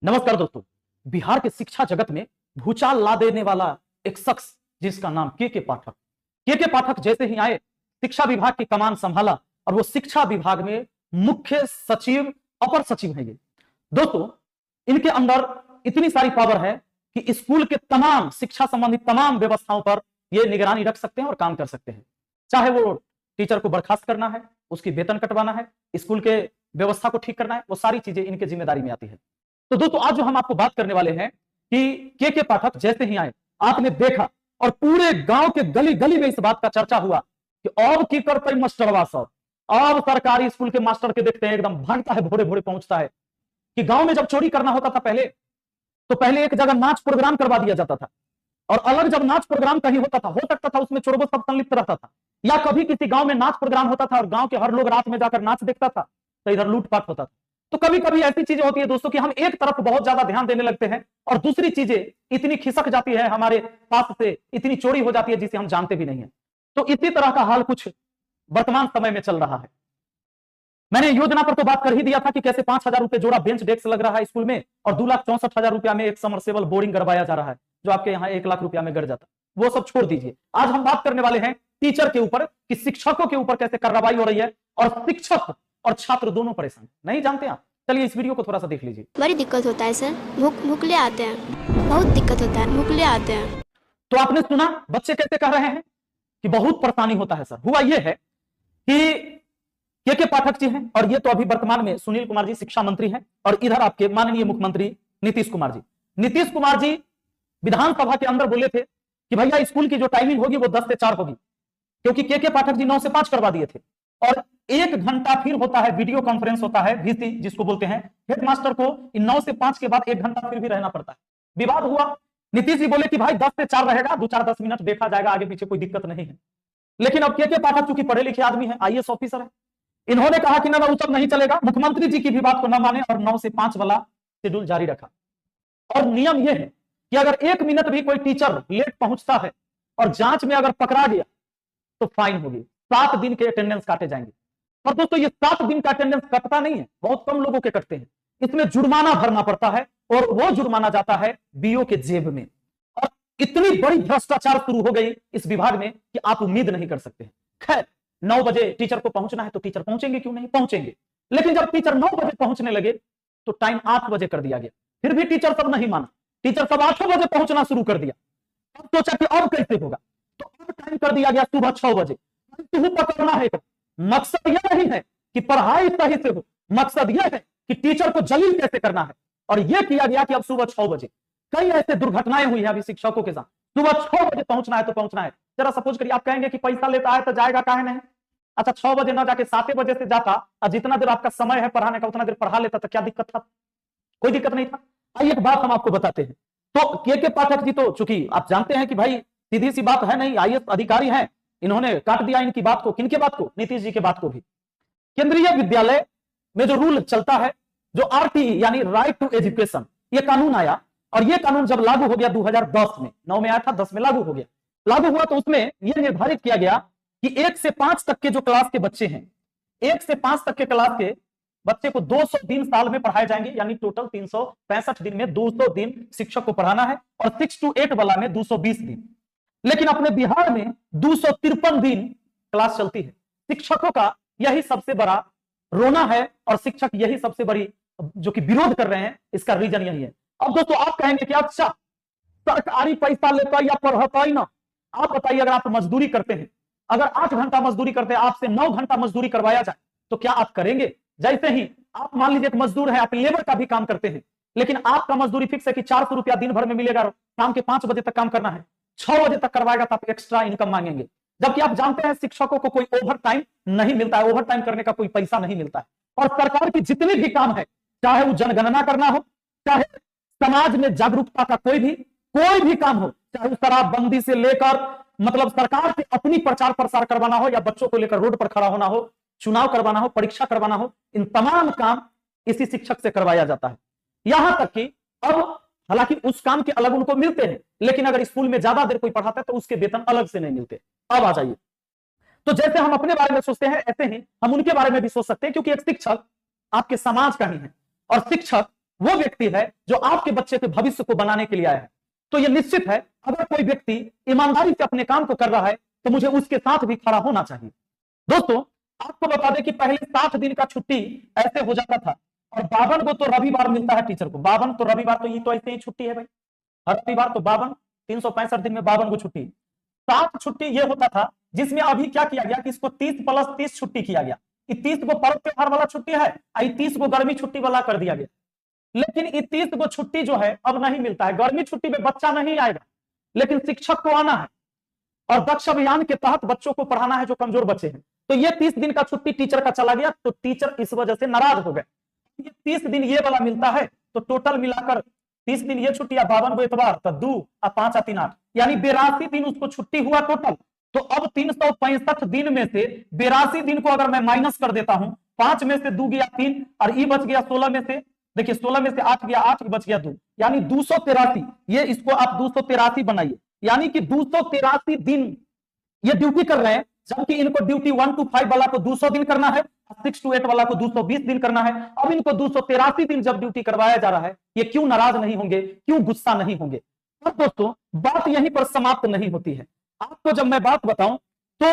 नमस्कार दोस्तों। बिहार के शिक्षा जगत में भूचाल ला देने वाला एक शख्स जिसका नाम के पाठक। के पाठक जैसे ही आए, शिक्षा विभाग की कमान संभाला और वो शिक्षा विभाग में मुख्य सचिव, अपर सचिव हैं। ये दोस्तों, इनके अंदर इतनी सारी पावर है कि स्कूल के तमाम शिक्षा संबंधित तमाम व्यवस्थाओं पर ये निगरानी रख सकते हैं और काम कर सकते हैं। चाहे वो टीचर को बर्खास्त करना है, उसकी वेतन कटवाना है, स्कूल के व्यवस्था को ठीक करना है, वो सारी चीजें इनके जिम्मेदारी में आती है। तो दोस्तों, आज जो हम आपको बात करने वाले हैं कि के पाठक जैसे ही आए, आपने देखा और पूरे गांव के गली गली में इस बात का चर्चा हुआ कि अब की करते मास्टरवा सब, अब सरकारी स्कूल के मास्टर के देखते हैं एकदम भागता है, भोरे भोरे पहुंचता है। कि गांव में जब चोरी करना होता था पहले, तो पहले एक जगह नाच प्रोग्राम करवा दिया जाता था और अलग जब नाच प्रोग्राम कहीं होता था, हो सकता था उसमें चोरबो सब संलिप्त रहता था, या कभी किसी गांव में नाच प्रोग्राम होता था और गांव के हर लोग रात में जाकर नाच देखता था, तो इधर लूटपाट होता था। तो कभी कभी ऐसी चीजें होती है दोस्तों कि हम एक तरफ बहुत ज्यादा ध्यान देने लगते हैं और दूसरी चीजें इतनी खिसक जाती है हमारे पास से, इतनी चोरी हो जाती है जिसे हम जानते भी नहीं है। तो इसी तरह का हाल कुछ वर्तमान समय में चल रहा है। मैंने योजना पर तो बात कर ही दिया था कि कैसे 5,000 रुपए जोड़ा बेंच डेस्क लग रहा है स्कूल में और 2,64,000 रुपया में एक समरसेबल बोरिंग करवाया जा रहा है, जो आपके यहाँ 1 लाख रुपया में गिर जाता। वो सब छोड़ दीजिए। आज हम बात करने वाले हैं टीचर के ऊपर कि शिक्षकों के ऊपर कैसे कार्रवाई हो रही है और शिक्षक और छात्र दोनों परेशान। नहीं जानते आप? चलिए इस वीडियो को थोड़ा सा देख लीजिए। बड़ी दिक्कत होता है सर, मुकले आते हैं, बहुत दिक्कत होता है, मुकले आते हैं। तो आपने सुना बच्चे कैसे कह रहे हैं कि बहुत परेशानी होता है। सर, हुआ यह है कि के पाठक जी हैं और ये तो अभी वर्तमान में सुनील कुमार जी शिक्षा मंत्री हैं और इधर आपके माननीय मुख्यमंत्री नीतीश कुमार जी। नीतीश कुमार जी विधानसभा के अंदर बोले थे कि भैया स्कूल की जो टाइमिंग होगी वो 10 से 4 होगी, क्योंकि के पाठक जी 9 से 5 करवा दिए थे। और 1 घंटा फिर होता है वीडियो कॉन्फ्रेंस होता है, वीसी जिसको बोलते हैं। हेडमास्टर को इन 9 से 5 के बाद 1 घंटा फिर भी रहना पड़ता है। विवाद हुआ। नीतीश जी बोले कि भाई 10 से 4 रहेगा, 2-4-10 मिनट देखा जाएगा, आगे पीछे कोई दिक्कत नहीं है। लेकिन अब के पाठक चूंकि पढ़े लिखे आदमी है, IAS ऑफिसर है, इन्होंने कहा कि ना वो सब नहीं चलेगा। मुख्यमंत्री जी की भी बात को न माने और 9 से 5 वाला शेड्यूल जारी रखा। और नियम यह है कि अगर 1 मिनट भी कोई टीचर लेट पहुंचता है और जांच में अगर पकड़ा गया तो फाइन होगी, 7 दिन के अटेंडेंस काटे जाएंगे। और दोस्तों, ये 7 दिन का अटेंडेंस कटता नहीं है, बहुत कम लोगों के कटते हैं। इसमें जुर्माना भरना पड़ता है और वो जुर्माना जाता है बीओ के जेब में। और इतनी बड़ी भ्रष्टाचार शुरू हो गई इस विभाग में कि आप उम्मीद नहीं कर सकते। खैर, 9 बजे टीचर को पहुंचना है तो टीचर पहुंचेंगे, क्यों नहीं पहुंचेंगे। लेकिन जब टीचर 9 बजे पहुंचने लगे तो टाइम 8 बजे कर दिया गया। फिर भी टीचर सब नहीं माना, टीचर सब 8 बजे पहुंचना शुरू कर दिया। अब सोचा कि अब कैसे होगा, तो अब टाइम कर दिया गया सुबह 6 बजे। तुम्हें पकड़ना है तो मकसद यह नहीं है कि पढ़ाई सही से हो, मकसद यह है कि टीचर को जलील कैसे करना है। और यह किया गया कि अब सुबह 6 बजे। कई ऐसे दुर्घटनाएं हुई है अभी शिक्षकों के साथ। सुबह 6 बजे पहुंचना है तो पहुंचना है। जरा सपोज करिए, आप कहेंगे कि पैसा लेता है तो जाएगा काहे नहीं। अच्छा, 6 बजे ना जाके 7 बजे से जाता और जितना देर आपका समय है पढ़ाने का उतना देर पढ़ा लेता, तो क्या दिक्कत था? कोई दिक्कत नहीं था। आइए एक बात हम आपको बताते हैं। तो के पाठक जी तो चूंकि आप जानते हैं कि भाई सीधी सी बात है नहीं, IAS अधिकारी हैं, इन्होंने काट दिया इनकी बात को। किनके बात को? नीतीश जी के बात को भी। केंद्रीय विद्यालय में जो रूल चलता है, जो RTE यानी राइट टू एजुकेशन, ये कानून आया और ये कानून जब लागू हो गया 2010 में, 9 में आया था, 10 में लागू हो गया। लागू हुआ तो उसमें यह निर्धारित किया गया कि 1 से 5 तक के जो क्लास के बच्चे हैं, 1 से 5 तक के क्लास के बच्चे को 200 दिन साल में पढ़ाए जाएंगे, यानी टोटल 365 दिन में 200 दिन शिक्षक को पढ़ाना है और 6 to 8 वाला में 220 दिन। लेकिन अपने बिहार में 253 दिन क्लास चलती है। शिक्षकों का यही सबसे बड़ा रोना है और शिक्षक यही सबसे बड़ी जो कि विरोध कर रहे हैं, इसका रीजन यही है। अब दोस्तों, आप कहेंगे कि अच्छा सरकारी पैसा लेता या पढ़ता ही ना। आप बताइए, अगर आप मजदूरी करते हैं, अगर 8 घंटा मजदूरी करते हैं, आपसे 9 घंटा मजदूरी करवाया जाए तो क्या आप करेंगे? जैसे ही आप मान लीजिए एक मजदूर है, आप लेबर का भी काम करते हैं, लेकिन आपका मजदूरी फिक्स है कि 400 रुपया दिन भर में मिलेगा, शाम के 5 बजे तक काम करना है, 6 बजे तक करवाएगा तो आप एक्स्ट्रा इनकम मांगेंगे। जबकि आप जानते हैं शिक्षकों को कोई ओवर टाइम नहीं मिलता है, ओवर टाइम करने का कोई पैसा नहीं मिलता है। और सरकार की जितनी भी काम है, चाहे वो जनगणना करना हो, चाहे समाज में जागरूकता का कोई भी काम हो, चाहे शराबबंदी से लेकर मतलब सरकार से अपनी प्रचार प्रसार करवाना हो, या बच्चों को लेकर रोड पर खड़ा होना हो, चुनाव करवाना हो, परीक्षा करवाना हो, इन तमाम काम इसी शिक्षक से करवाया जाता है। यहां तक कि अब हालांकि उस काम के अलग उनको मिलते हैं, लेकिन अगर स्कूल में ज्यादा देर कोई पढ़ाता है तो उसके वेतन अलग से नहीं मिलते। अब आ जाइए, तो जैसे हम अपने बारे में सोचते हैं ऐसे ही हम उनके बारे में भी सोच सकते हैं, क्योंकि एक शिक्षक आपके समाज का ही है और शिक्षक वो व्यक्ति है जो आपके बच्चे के भविष्य को बनाने के लिए आया है। तो यह निश्चित है, अगर कोई व्यक्ति ईमानदारी से अपने काम को कर रहा है तो मुझे उसके साथ भी खड़ा होना चाहिए। दोस्तों, आपको बता दें कि पहले 60 दिन का छुट्टी ऐसे हो जाता था, और 52 को तो रविवार मिलता है टीचर को। 52 तो रविवार, तो ये तो ऐसे ही छुट्टी है भाई, हर रविवार तो 52, 365 दिन में 52 को छुट्टी। 7 छुट्टी ये होता था, जिसमें अभी क्या किया गया कि इसको 30 + 30 छुट्टी किया गया। 30 को पर्व त्योहार वाला छुट्टी है, 30 को गर्मी छुट्टी वाला कर दिया गया। लेकिन 30 को छुट्टी जो है अब नहीं मिलता है। गर्मी छुट्टी में बच्चा नहीं आएगा, लेकिन शिक्षक को आना है, और दक्ष अभियान के तहत बच्चों को पढ़ाना है जो कमजोर बच्चे हैं। तो ये 30 दिन का छुट्टी टीचर का चला गया, तो टीचर इस वजह से नाराज हो गए। ये 30 दिन ये वाला मिलता है, तो टोटल मिलाकर 30 दिन ये छुट्टी, 52 को इतवार, तो 2 और 5 और 3 8, यानी 82 दिन उसको छुट्टी हुआ टोटल। तो अब 365 दिन में से 82 दिन को अगर मैं माइनस कर देता हूं, 5 में से 2 गया 3, और ई बच गया 16 में से, देखिए 16 में से 8 गया 8, बच गया 2, यानी 283। ये इसको आप 283 बनाइए, यानी कि 283 दिन ये ड्यूटी कर रहे हैं, जबकि इनको ड्यूटी 1 to 5 वाला को 200 दिन करना है, 6 to 8 वाला को 220 दिन करना है। अब इनको 283 दिन जब ड्यूटी करवाया जा रहा है, ये क्यों नाराज नहीं होंगे, क्यों गुस्सा नहीं होंगे? और दोस्तों, बात यहीं पर समाप्त नहीं होती है। आपको जब मैं बात बताऊं तो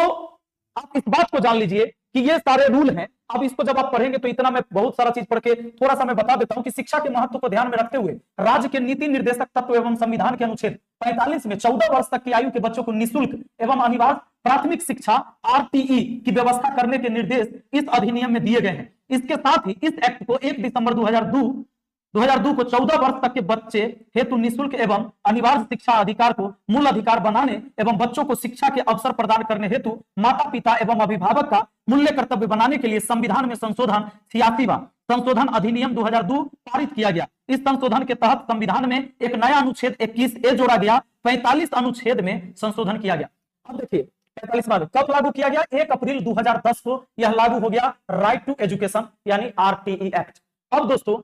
आप इस बात को जान लीजिए कि ये सारे रूल हैं। अब इसको जब आप पढ़ेंगे तो इतना मैं बहुत सारा चीज पढ़ के थोड़ा सा मैं बता देता हूं कि शिक्षा के महत्व को ध्यान में रखते हुए राज्य के नीति निर्देशक तत्व एवं संविधान के अनुच्छेद 45 में 14 वर्ष तक की आयु के बच्चों को निःशुल्क एवं अनिवार्य प्राथमिक शिक्षा आरटीई की व्यवस्था करने के निर्देश इस अधिनियम में दिए गए हैं। इसके साथ ही इस एक्ट को 1 दिसंबर 2002 को 14 वर्ष तक के बच्चे हेतु निःशुल्क एवं अनिवार्य शिक्षा अधिकार को मूल अधिकार बनाने एवं बच्चों को शिक्षा के अवसर प्रदान करने हेतु माता पिता एवं अभिभावक का मूल्य कर्तव्य बनाने के लिए संविधान में संशोधन 86वां संशोधन अधिनियम 2002 पारित किया गया। इस संशोधन के तहत संविधान में एक नया अनुच्छेद 21A जोड़ा गया। 45 अनुच्छेद में संशोधन किया गया। अब देखिए 45वां कब लागू किया गया? 1 अप्रैल 2010 को यह लागू हो गया, राइट टू एजुकेशन यानी आरटीई एक्ट। अब दोस्तों,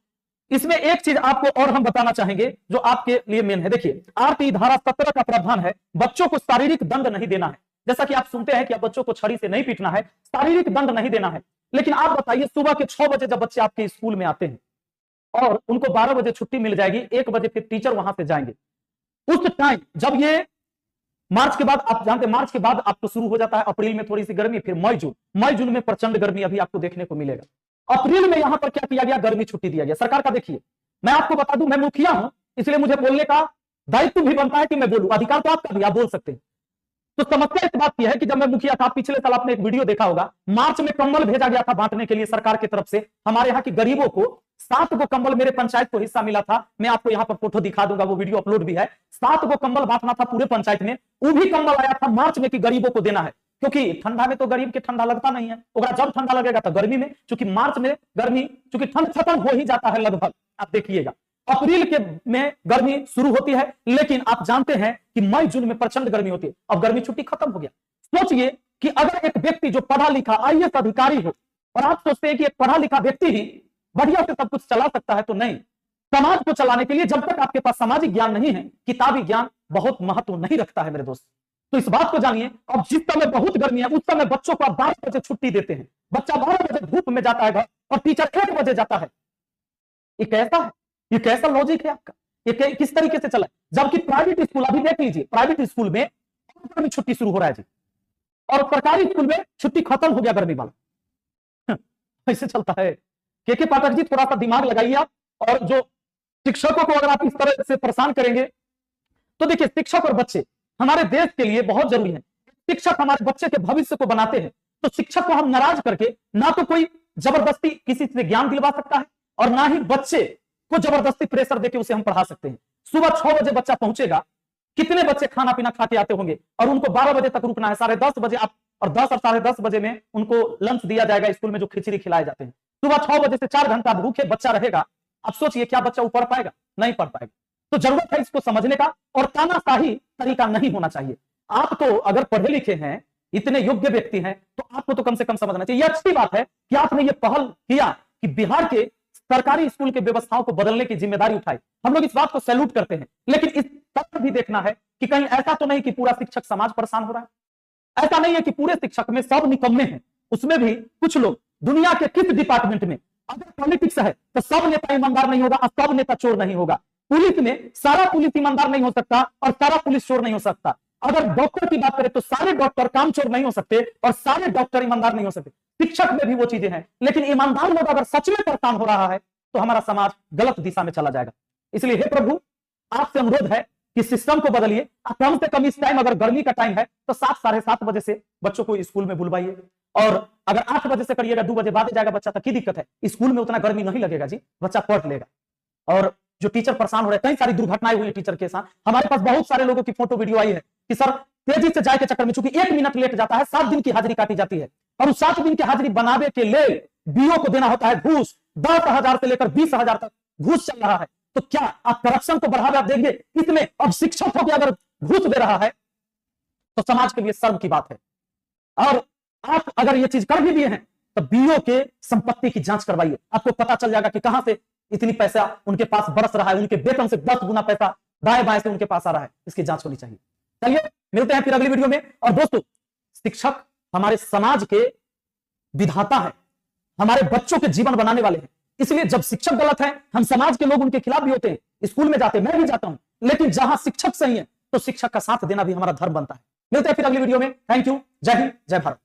इसमें एक चीज आपको और हम बताना चाहेंगे जो आपके लिए मेन है। देखिए, आरटीई धारा 17 का प्रावधान है, बच्चों को शारीरिक दंड नहीं देना है। जैसा कि आप सुनते हैं कि आप बच्चों को छड़ी से नहीं पीटना है, शारीरिक दंड नहीं देना है। लेकिन आप बताइए, सुबह के 6 बजे जब बच्चे आपके स्कूल में आते हैं और उनको 12 बजे छुट्टी मिल जाएगी, 1 बजे फिर टीचर वहां से जाएंगे, उस टाइम जब ये मार्च के बाद, आप जानते हैं मार्च के बाद आपको शुरू हो जाता है, अप्रैल में थोड़ी सी गर्मी, फिर मई जून में प्रचंड गर्मी अभी आपको देखने को मिलेगा। अप्रैल में यहां पर क्या किया गया? गर्मी छुट्टी दिया गया सरकार का। देखिए, मैं आपको बता दूं, मैं मुखिया हूं, इसलिए मुझे बोलने का दायित्व भी बनता है कि मैं बोलूं, अधिकार तो आपका भी, आप बोल सकते हैं। तो समस्या इस बात की है कि जब मैं मुखिया था, पिछले साल आपने एक वीडियो देखा होगा, मार्च में कंबल भेजा गया था बांटने के लिए सरकार की तरफ से। हमारे यहाँ की गरीबों को 7 को कंबल, मेरे पंचायत को हिस्सा मिला था। मैं आपको यहाँ पर फोटो दिखा दूंगा, वो वीडियो अपलोड भी है। 7 को कंबल बांटना था पूरे पंचायत में। वो भी कंबल आया था मार्च में कि गरीबों को देना है, क्योंकि ठंडा में तो गरीब के ठंडा लगता नहीं है, जब ठंडा लगेगा तो गर्मी में, क्योंकि मार्च में गर्मी, क्योंकि ठंड खत्म हो ही जाता है लगभग, आप देखिएगा अप्रैल के में गर्मी शुरू होती है, लेकिन आप जानते हैं कि मई जून में प्रचंड गर्मी होती है। अब गर्मी छुट्टी खत्म हो गया। सोचिए कि अगर एक व्यक्ति जो पढ़ा लिखा IAS अधिकारी हो, और आप सोचते हैं कि एक पढ़ा लिखा व्यक्ति ही बढ़िया से सब कुछ चला सकता है, तो नहीं। समाज को चलाने के लिए जब तक आपके पास सामाजिक ज्ञान नहीं है, किताबी ज्ञान बहुत महत्व नहीं रखता है मेरे दोस्त। तो इस बात को जानिए। अब जिस समय बहुत गर्मी है, उस समय बच्चों को आप 12 बजे छुट्टी देते हैं, बच्चा 12 बजे धूप में जाता है घर, और टीचर 1 बजे जाता है। ये कैसा है? ये कैसा लॉजिक है आपका? ये किस तरीके से चला? जबकि प्राइवेट स्कूल, अभी देख लीजिए, प्राइवेट स्कूल में गर्मी छुट्टी शुरू हो रहा है जी, और सरकारी स्कूल में छुट्टी खत्म हो गया गर्मी वाला। ऐसे चलता है। के पाठक जी, थोड़ा सा दिमाग लगाइए आप। और जो शिक्षकों को अगर आप इस तरह से परेशान करेंगे, तो देखिए, शिक्षक और बच्चे हमारे देश के लिए बहुत जरूरी है। शिक्षक हमारे बच्चे के भविष्य को बनाते हैं। तो शिक्षक को हम नाराज करके ना तो कोई जबरदस्ती किसी से ज्ञान दिलवा सकता है, और ना ही बच्चे को जबरदस्ती प्रेशर देके उसे हम पढ़ा सकते हैं। सुबह 6 बजे बच्चा पहुंचेगा, कितने बच्चे खाना पीना खा के आते होंगे, और उनको 12 बजे तक रुकना है। 10:30 बजे आप, और 10 और 10:30 बजे में उनको लंच दिया जाएगा स्कूल में, जो खिचड़ी खिलाए जाते हैं। सुबह 6 बजे से 4 घंटा भूखे बच्चा रहेगा। आप सोचिए, क्या बच्चा पढ़ पाएगा? नहीं पढ़ पाएगा। तो जरूरत है इसको समझने का, और तानाशाही तरीका नहीं होना चाहिए। आप तो अगर पढ़े लिखे हैं, इतने योग्य व्यक्ति हैं, तो आपको तो कम से कम समझना चाहिए। यह अच्छी बात है कि आपने ये पहल किया कि बिहार के सरकारी स्कूल के व्यवस्थाओं को बदलने की जिम्मेदारी उठाई। हम लोग इस बात को सैल्यूट करते हैं। लेकिन इस तथ्य भी देखना है कि कहीं ऐसा तो नहीं कि पूरा शिक्षक समाज परेशान हो रहा है। ऐसा नहीं है कि पूरे शिक्षक में सब निकम्मे हैं। उसमें भी कुछ लोग दुनिया के किस डिपार्टमेंट में अगर पॉलिटिक्स है तो सब नेता ईमानदार नहीं होगा और सब नेता चोर नहीं होगा। पुलिस में सारा पुलिस ईमानदार नहीं हो सकता और सारा पुलिस चोर नहीं हो सकता। अगर डॉक्टर की बात करें तो सारे डॉक्टर कामचोर नहीं हो सकते और सारे डॉक्टर ईमानदार नहीं हो सकते। शिक्षक में भी वो चीजें हैं, लेकिन ईमानदार लोग अगर सच में परेशान हो रहा है तो हमारा समाज गलत दिशा में चला जाएगा। इसलिए हे प्रभु, आपसे अनुरोध है कि सिस्टम को बदलिए। कम से कम इस टाइम, अगर गर्मी का टाइम है तो 7 साढ़े 7 बजे से बच्चों को स्कूल में बुलवाइए, और अगर 8 बजे से करिएगा 2 बजे बाद जाएगा बच्चा तो की दिक्कत है? स्कूल में उतना गर्मी नहीं लगेगा जी, बच्चा पढ़ लेगा। और जो टीचर परेशान हो रहे हैं, कई सारी दुर्घटनाएं हुई है टीचर के साथ। हमारे पास बहुत सारे लोगों की फोटो वीडियो आई है कि सर तेजी से जाए के चक्कर में, चूंकि 1 मिनट लेट जाता है 7 दिन की हाजिरी काटी जाती है, और उस 7 दिन की हाजिरी बनाने के लिए बीओ को देना होता है घूस। 10,000 से लेकर 20,000 तक घूस चल रहा है। तो क्या आप करप्शन को बढ़ावा देंगे इसमें? अब शिक्षक होकर अगर घूस दे रहा है तो समाज के लिए शर्म की बात है। और आप अगर ये चीज कर भी दिए हैं तो बीओ के संपत्ति की जांच करवाइए, आपको पता चल जाएगा कि कहां से इतनी पैसा उनके पास बरस रहा है। उनके वेतन से 10 गुना पैसा दाएं बाएं से उनके पास आ रहा है। इसकी जांच होनी चाहिए। चलिए मिलते हैं फिर अगली वीडियो में। और दोस्तों, शिक्षक हमारे समाज के विधाता है, हमारे बच्चों के जीवन बनाने वाले हैं। इसलिए जब शिक्षक गलत है, हम समाज के लोग उनके खिलाफ भी होते हैं। स्कूल में जाते, मैं भी जाता हूं, लेकिन जहां शिक्षक सही है तो शिक्षक का साथ देना भी हमारा धर्म बनता है। मिलते हैं फिर अगली वीडियो में। Thank you. जय हिंद, जय भारत।